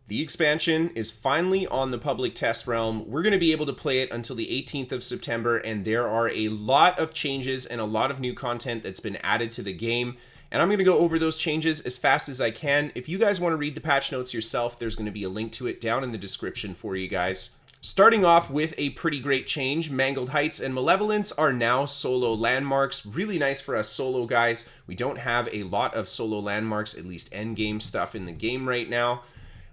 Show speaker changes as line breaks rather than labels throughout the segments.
The expansion is finally on the public test realm. We're going to be able to play it until the 18th of September, and there are a lot of changes and a lot of new content that's been added to the game. And I'm going to go over those changes as fast as I can. If you guys want to read the patch notes yourself, there's going to be a link to it down in the description for you guys. Starting off with a pretty great change, Mangled Heights and Malevolence are now solo landmarks. Really nice for us solo guys. We don't have a lot of solo landmarks, at least endgame stuff in the game right now.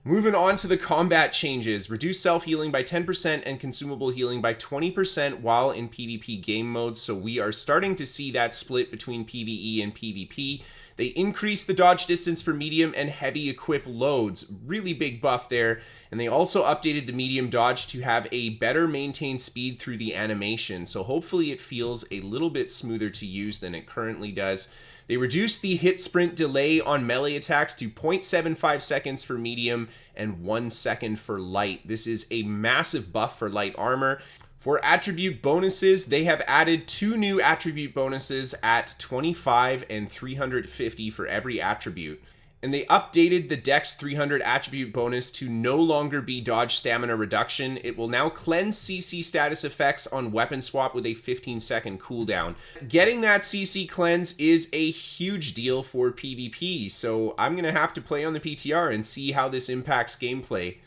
Moving on to the combat changes. Reduce self-healing by 10% and consumable healing by 20% while in PvP game mode. So we are starting to see that split between PvE and PvP. They increase the dodge distance for medium and heavy equip loads. Really big buff there. And they also updated the medium dodge to have a better maintained speed through the animation. So hopefully it feels a little bit smoother to use than it currently does. They reduced the hit sprint delay on melee attacks to 0.75 seconds for medium and 1 second for light. This is a massive buff for light armor. For attribute bonuses, they have added 2 new attribute bonuses at 25 and 350 for every attribute. And they updated the Dex 300 attribute bonus to no longer be dodge stamina reduction. It will now cleanse CC status effects on weapon swap with a 15-second cooldown. Getting that CC cleanse is a huge deal for PvP, so I'm going to have to play on the PTR and see how this impacts gameplay.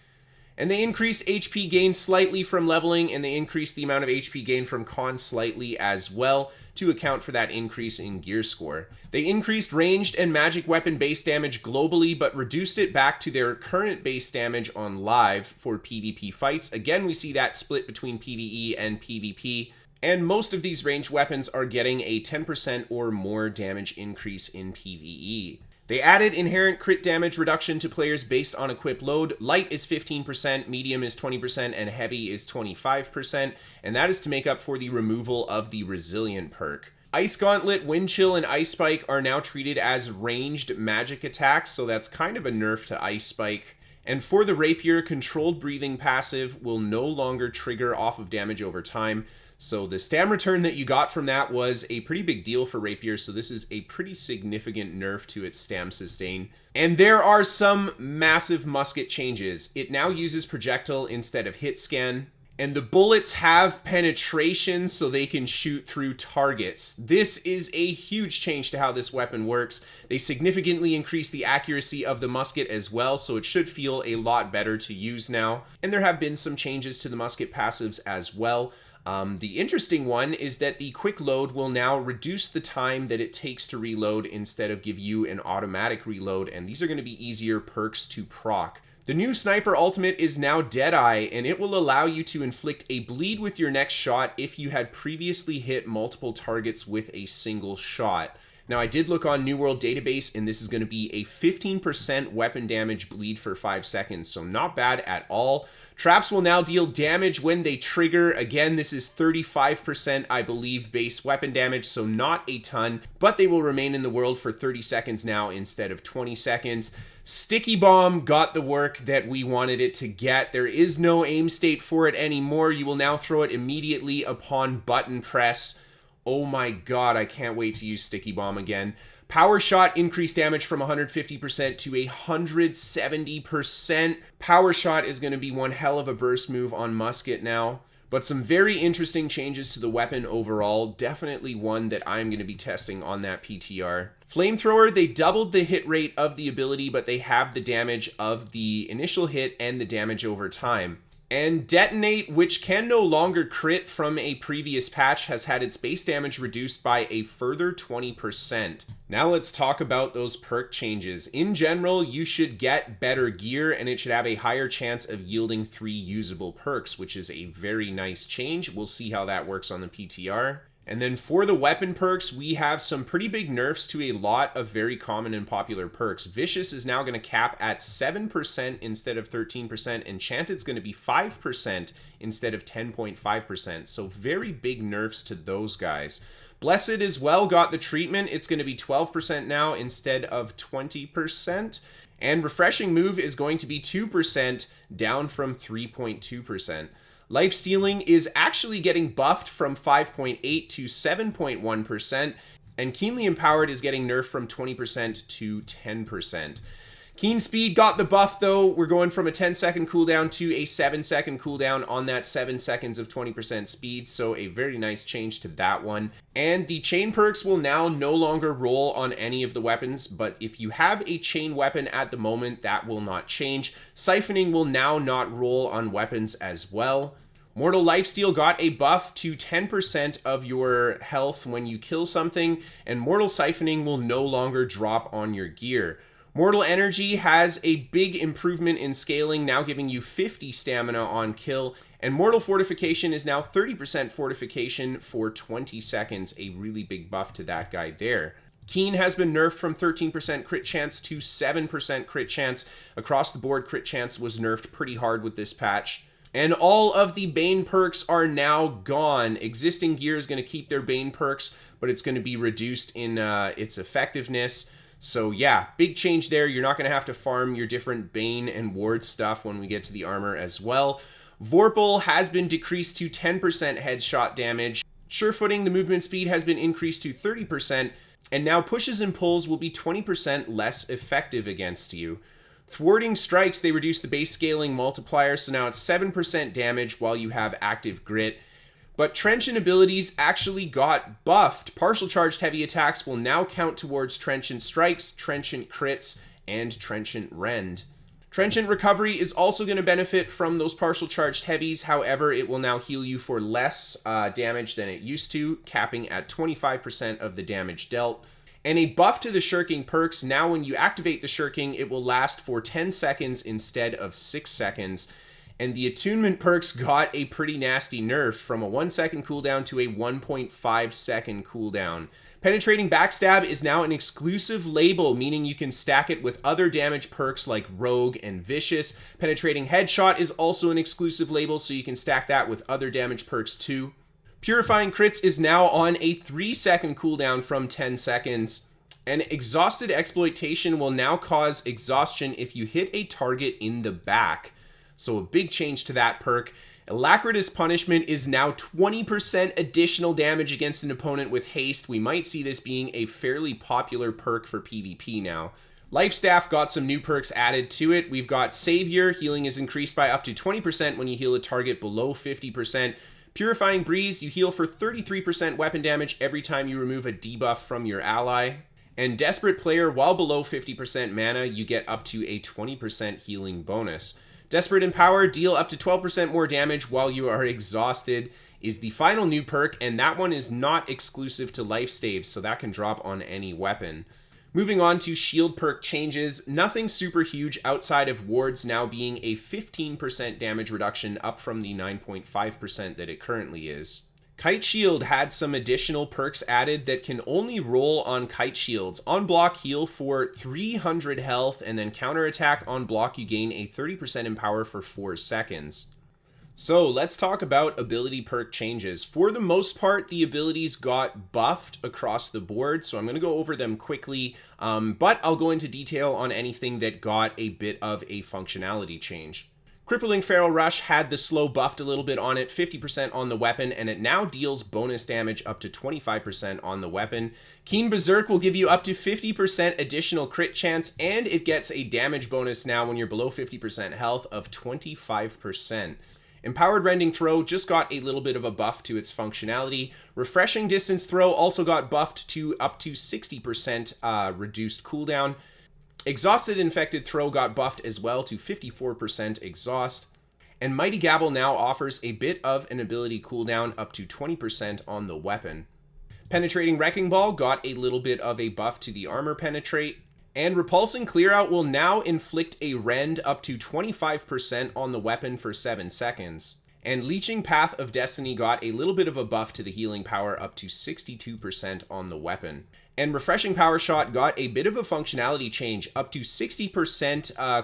And they increased HP gain slightly from leveling, and they increased the amount of HP gain from con slightly as well to account for that increase in gear score. They increased ranged and magic weapon base damage globally, but reduced it back to their current base damage on live for PvP fights. Again, we see that split between PvE and PvP. And most of these ranged weapons are getting a 10% or more damage increase in PvE. They added inherent crit damage reduction to players based on equip load. Light is 15%, medium is 20%, and heavy is 25%, and that is to make up for the removal of the resilient perk. Ice Gauntlet, Wind Chill, and Ice Spike are now treated as ranged magic attacks, so that's kind of a nerf to Ice Spike. And for the Rapier, Controlled Breathing passive will no longer trigger off of damage over time. So the stam return that you got from that was a pretty big deal for Rapier, so this is a pretty significant nerf to its stam sustain. And there are some massive musket changes. It now uses projectile instead of hit scan, and the bullets have penetration so they can shoot through targets. This is a huge change to how this weapon works. They significantly increased the accuracy of the musket as well, so it should feel a lot better to use now. And there have been some changes to the musket passives as well. The interesting one is that the quick load will now reduce the time that it takes to reload instead of give you an automatic reload, and these are going to be easier perks to proc. The new Sniper Ultimate is now Deadeye, and it will allow you to inflict a bleed with your next shot if you had previously hit multiple targets with a single shot. Now, I did look on New World Database, and this is going to be a 15% weapon damage bleed for 5 seconds, so not bad at all. Traps will now deal damage when they trigger. Again, this is 35%, I believe, base weapon damage, so not a ton, but they will remain in the world for 30 seconds now instead of 20 seconds. Sticky Bomb got the work that we wanted it to get. There is no aim state for it anymore. You will now throw it immediately upon button press. Oh my god, I can't wait to use Sticky Bomb again. Power Shot increased damage from 150% to 170%. Power Shot is going to be one hell of a burst move on musket now. But some very interesting changes to the weapon overall. Definitely one that I'm going to be testing on that PTR. Flamethrower, they doubled the hit rate of the ability, but they have the damage of the initial hit and the damage over time. And Detonate, which can no longer crit from a previous patch, has had its base damage reduced by a further 20%. Now let's talk about those perk changes. In general, you should get better gear, and it should have a higher chance of yielding 3 usable perks, which is a very nice change. We'll see how that works on the PTR. And then for the weapon perks, we have some pretty big nerfs to a lot of very common and popular perks. Vicious is now going to cap at 7% instead of 13%. Enchanted's going to be 5% instead of 10.5%. So very big nerfs to those guys. Blessed as well got the treatment. It's going to be 12% now instead of 20%. And Refreshing Move is going to be 2%, down from 3.2%. Life Stealing is actually getting buffed from 5.8 to 7.1%, and Keenly Empowered is getting nerfed from 20% to 10%. Keen Speed got the buff though. We're going from a 10-second cooldown to a 7-second cooldown on that 7 seconds of 20% speed, so a very nice change to that one. And the chain perks will now no longer roll on any of the weapons, but if you have a chain weapon at the moment, that will not change. Siphoning will now not roll on weapons as well. Mortal Lifesteal got a buff to 10% of your health when you kill something, and Mortal Siphoning will no longer drop on your gear. Mortal Energy has a big improvement in scaling, now giving you 50 stamina on kill, and Mortal Fortification is now 30% fortification for 20 seconds, a really big buff to that guy there. Keen has been nerfed from 13% crit chance to 7% crit chance. Across the board, crit chance was nerfed pretty hard with this patch. And all of the Bane perks are now gone. Existing gear is going to keep their Bane perks, but it's going to be reduced in its effectiveness. So yeah, big change there. You're not going to have to farm your different Bane and Ward stuff when we get to the armor as well. Vorpal has been decreased to 10% headshot damage. Surefooting, the movement speed has been increased to 30%, and now pushes and pulls will be 20% less effective against you. Thwarting strikes, they reduce the base scaling multiplier, so now it's 7% damage while you have active grit. But Trenchant abilities actually got buffed. Partial charged heavy attacks will now count towards Trenchant strikes, Trenchant crits, and Trenchant rend. Trenchant recovery is also going to benefit from those partial charged heavies. However, it will now heal you for less damage than it used to, capping at 25% of the damage dealt. And a buff to the shirking perks. Now when you activate the shirking, it will last for 10 seconds instead of 6 seconds. And the attunement perks got a pretty nasty nerf from a 1 second cooldown to a 1.5 second cooldown. Penetrating Backstab is now an exclusive label, meaning you can stack it with other damage perks like Rogue and Vicious. Penetrating Headshot is also an exclusive label, so you can stack that with other damage perks too. Purifying Crits is now on a 3 second cooldown from 10 seconds. And Exhausted Exploitation will now cause exhaustion if you hit a target in the back. So a big change to that perk. Alacritous Punishment is now 20% additional damage against an opponent with haste. We might see this being a fairly popular perk for PvP now. Life Staff got some new perks added to it. We've got Savior. Healing is increased by up to 20% when you heal a target below 50%. Purifying Breeze, you heal for 33% weapon damage every time you remove a debuff from your ally. And Desperate Player, while below 50% mana, you get up to a 20% healing bonus. Desperate Empower, deal up to 12% more damage while you are exhausted, is the final new perk, and that one is not exclusive to life staves, so that can drop on any weapon. Moving on to shield perk changes, nothing super huge outside of wards now being a 15% damage reduction up from the 9.5% that it currently is. Kite Shield had some additional perks added that can only roll on Kite Shields. On block, heal for 300 health, and then counterattack on block, you gain a 30% empower for 4 seconds. So let's talk about ability perk changes. For the most part, the abilities got buffed across the board, so I'm going to go over them quickly, but I'll go into detail on anything that got a bit of a functionality change. Crippling Feral Rush had the slow buffed a little bit on it, 50% on the weapon, and it now deals bonus damage up to 25% on the weapon. Keen Berserk will give you up to 50% additional crit chance, and it gets a damage bonus now when you're below 50% health of 25%. Empowered Rending Throw just got a little bit of a buff to its functionality. Refreshing Distance Throw also got buffed to up to 60% reduced cooldown. Exhausted Infected Throw got buffed as well to 54% exhaust. And Mighty Gabble now offers a bit of an ability cooldown up to 20% on the weapon. Penetrating Wrecking Ball got a little bit of a buff to the armor penetrate. And Repulsing Clearout will now inflict a rend up to 25% on the weapon for 7 seconds. And Leeching Path of Destiny got a little bit of a buff to the healing power up to 62% on the weapon. And Refreshing Power Shot got a bit of a functionality change, up to 60%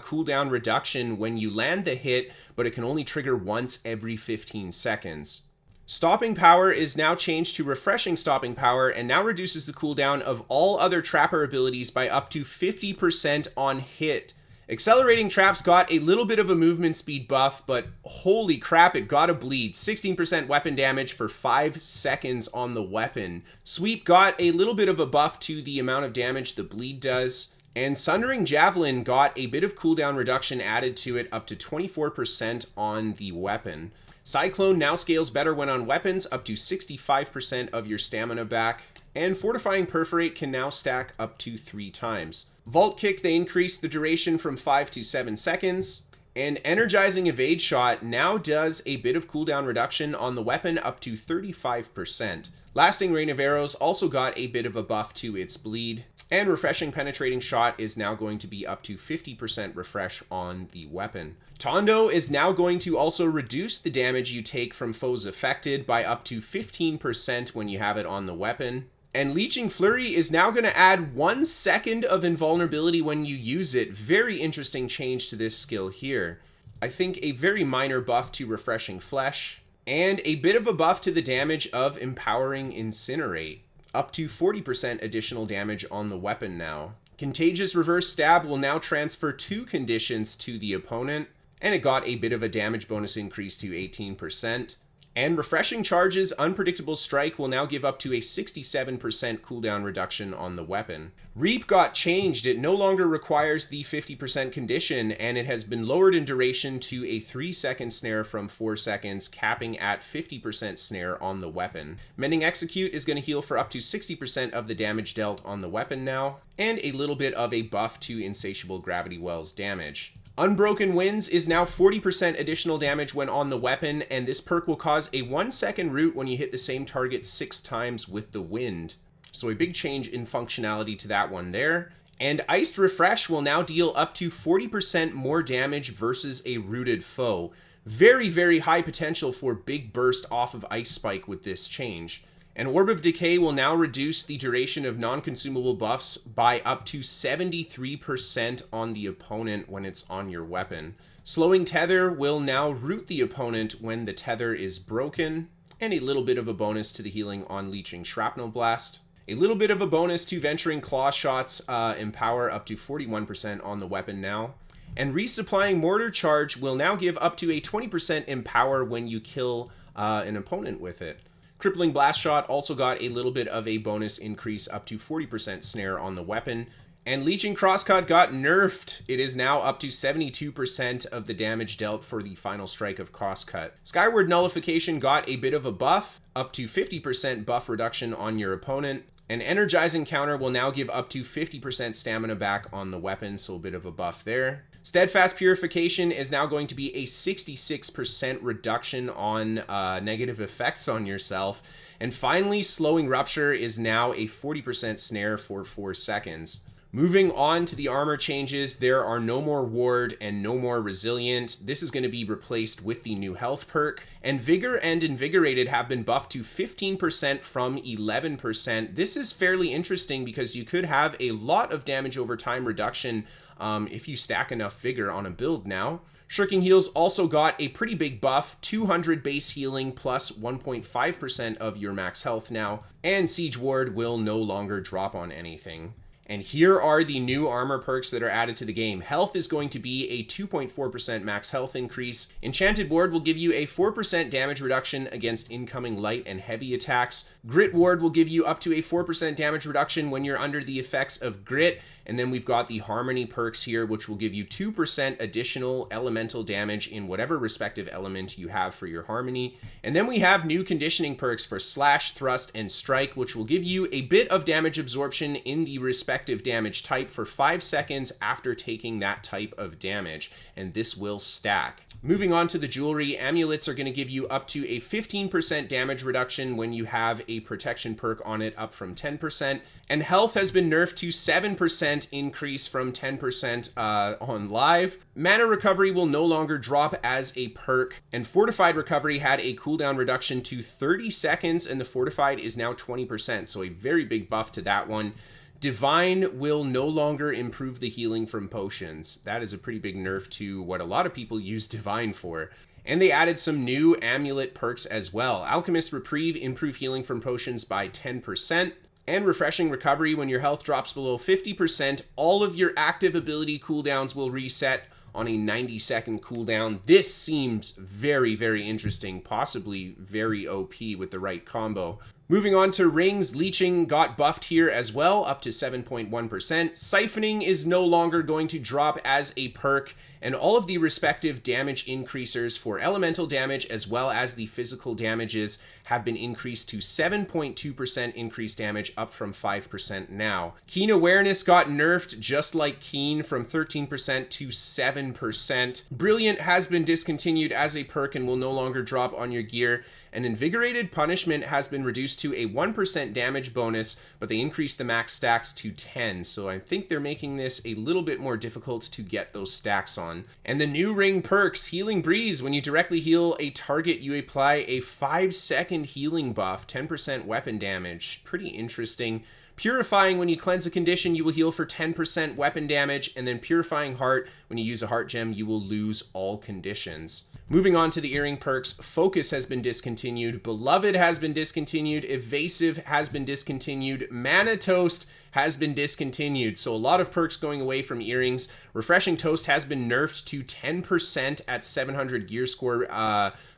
cooldown reduction when you land the hit, but it can only trigger once every 15 seconds. Stopping Power is now changed to Refreshing Stopping Power and now reduces the cooldown of all other Trapper abilities by up to 50% on hit. Accelerating Traps got a little bit of a movement speed buff, but holy crap, it got a bleed. 16% weapon damage for 5 seconds on the weapon. Sweep got a little bit of a buff to the amount of damage the bleed does. And Sundering Javelin got a bit of cooldown reduction added to it, up to 24% on the weapon. Cyclone now scales better when on weapons, up to 65% of your stamina back. And Fortifying Perforate can now stack up to 3 times. Vault Kick, they increased the duration from 5 to 7 seconds. And Energizing Evade Shot now does a bit of cooldown reduction on the weapon, up to 35%. Lasting Rain of Arrows also got a bit of a buff to its bleed. And Refreshing Penetrating Shot is now going to be up to 50% refresh on the weapon. Tondo is now going to also reduce the damage you take from foes affected by up to 15% when you have it on the weapon. And Leeching Flurry is now going to add 1 second of invulnerability when you use it. Very interesting change to this skill here. I think a very minor buff to Refreshing Flesh, and a bit of a buff to the damage of Empowering Incinerate. Up to 40% additional damage on the weapon now. Contagious Reverse Stab will now transfer 2 conditions to the opponent, and it got a bit of a damage bonus increase to 18%. And Refreshing Charge's Unpredictable Strike will now give up to a 67% cooldown reduction on the weapon. Reap got changed. It no longer requires the 50% condition, and it has been lowered in duration to a 3-second snare from 4 seconds, capping at 50% snare on the weapon. Mending Execute is going to heal for up to 60% of the damage dealt on the weapon now, and a little bit of a buff to Insatiable Gravity Wells damage. Unbroken Winds is now 40% additional damage when on the weapon, and this perk will cause a 1-second root when you hit the same target 6 times with the wind. So a big change in functionality to that one there. And Iced Refresh will now deal up to 40% more damage versus a rooted foe. Very, very high potential for big burst off of Ice Spike with this change. And Orb of Decay will now reduce the duration of non-consumable buffs by up to 73% on the opponent when it's on your weapon. Slowing Tether will now root the opponent when the tether is broken, and a little bit of a bonus to the healing on Leeching Shrapnel Blast. A little bit of a bonus to Venturing Claw Shots, Empower up to 41% on the weapon now. And Resupplying Mortar Charge will now give up to a 20% Empower when you kill an opponent with it. Crippling Blast Shot also got a little bit of a bonus increase up to 40% snare on the weapon. And Leeching Crosscut got nerfed. It is now up to 72% of the damage dealt for the final strike of Crosscut. Skyward Nullification got a bit of a buff, up to 50% buff reduction on your opponent. And Energizing Counter will now give up to 50% stamina back on the weapon, so a bit of a buff there. Steadfast Purification is now going to be a 66% reduction on negative effects on yourself. And finally, Slowing Rupture is now a 40% snare for 4 seconds. Moving on to the armor changes, there are no more Ward and no more Resilient. This is going to be replaced with the new health perk. And Vigor and Invigorated have been buffed to 15% from 11%. This is fairly interesting because you could have a lot of damage over time reduction if you stack enough Vigor on a build now. Shirking Heals also got a pretty big buff, 200 base healing plus 1.5% of your max health now. And Siege Ward will no longer drop on anything. And here are the new armor perks that are added to the game. Health is going to be a 2.4% max health increase. Enchanted Ward will give you a 4% damage reduction against incoming light and heavy attacks. Grit Ward will give you up to a 4% damage reduction when you're under the effects of Grit. And then we've got the Harmony perks here, which will give you 2% additional elemental damage in whatever respective element you have for your Harmony. And then we have new conditioning perks for Slash, Thrust, and Strike, which will give you a bit of damage absorption in the respective damage type for 5 seconds after taking that type of damage. And this will stack. Moving on to the jewelry, amulets are going to give you up to a 15% damage reduction when you have a protection perk on it, up from 10%. And health has been nerfed to 7% increase from 10% on live. Mana recovery will no longer drop as a perk. And fortified recovery had a cooldown reduction to 30 seconds, and the fortified is now 20%. So a very big buff to that one. Divine will no longer improve the healing from potions. That is a pretty big nerf to what a lot of people use Divine for. And they added some new amulet perks as well. Alchemist Reprieve, improve healing from potions by 10%. And Refreshing Recovery, when your health drops below 50%, all of your active ability cooldowns will reset on a 90-second cooldown. This seems very, very interesting, possibly very OP with the right combo. Moving on to rings, leeching got buffed here as well, up to 7.1%. Siphoning is no longer going to drop as a perk, and all of the respective damage increasers for elemental damage as well as the physical damages have been increased to 7.2% increased damage, up from 5% now. Keen Awareness got nerfed just like Keen, from 13% to 7%. Brilliant has been discontinued as a perk and will no longer drop on your gear. And Invigorated Punishment has been reduced to a 1% damage bonus, but they increased the max stacks to 10, so I think they're making this a little bit more difficult to get those stacks on. And the new ring perks, Healing Breeze. When you directly heal a target, you apply a 5-second healing buff, 10% weapon damage. Pretty interesting. Purifying, when you cleanse a condition, you will heal for 10% weapon damage, and then Purifying Heart, when you use a heart gem, you will lose all conditions. Moving on to the earring perks, Focus has been discontinued, Beloved has been discontinued, Evasive has been discontinued, Mana Toast has been discontinued, so a lot of perks going away from earrings. Refreshing Toast has been nerfed to 10% at 700 gear score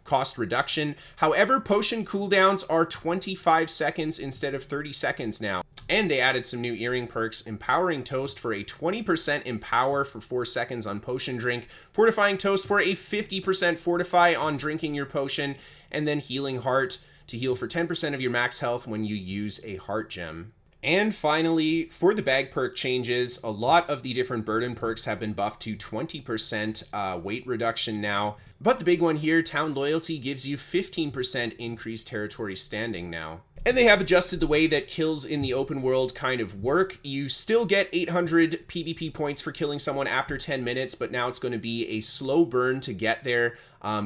cost reduction. However, potion cooldowns are 25 seconds instead of 30 seconds now. And they added some new earring perks, Empowering Toast for a 20% empower for 4 seconds on potion drink, Fortifying Toast for a 50% fortify on drinking your potion, and then Healing Heart to heal for 10% of your max health when you use a heart gem. And finally, for the bag perk changes, a lot of the different burden perks have been buffed to 20% weight reduction now. But the big one here, Town Loyalty, gives you 15% increased territory standing now. And they have adjusted the way that kills in the open world kind of work. You still get 800 PvP points for killing someone after 10 minutes, but now it's going to be a slow burn to get there,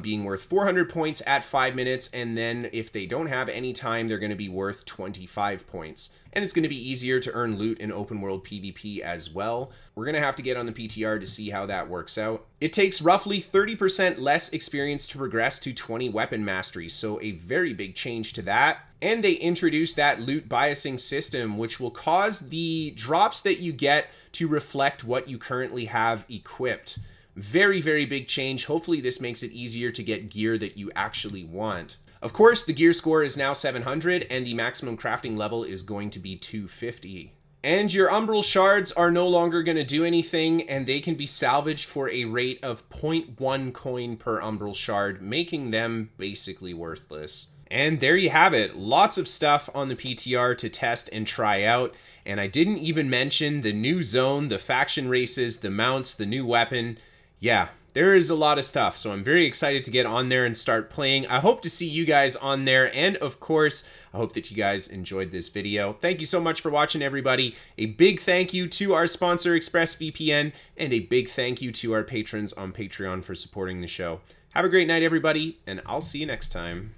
being worth 400 points at 5 minutes, and then if they don't have any time, they're going to be worth 25 points. And it's going to be easier to earn loot in open world PvP as well. We're going to have to get on the PTR to see how that works out. It takes roughly 30% less experience to progress to 20 weapon masteries, so a very big change to that. And they introduced that loot biasing system, which will cause the drops that you get to reflect what you currently have equipped. Very, very big change. Hopefully this makes it easier to get gear that you actually want. Of course, the gear score is now 700 and the maximum crafting level is going to be 250. And your Umbral Shards are no longer going to do anything, and they can be salvaged for a rate of 0.1 coin per Umbral Shard, making them basically worthless. And there you have it. Lots of stuff on the PTR to test and try out. And I didn't even mention the new zone, the faction races, the mounts, the new weapon. Yeah, there is a lot of stuff, so I'm very excited to get on there and start playing. I hope to see you guys on there, and of course, I hope that you guys enjoyed this video. Thank you so much for watching, everybody. A big thank you to our sponsor, ExpressVPN, and a big thank you to our patrons on Patreon for supporting the show. Have a great night, everybody, and I'll see you next time.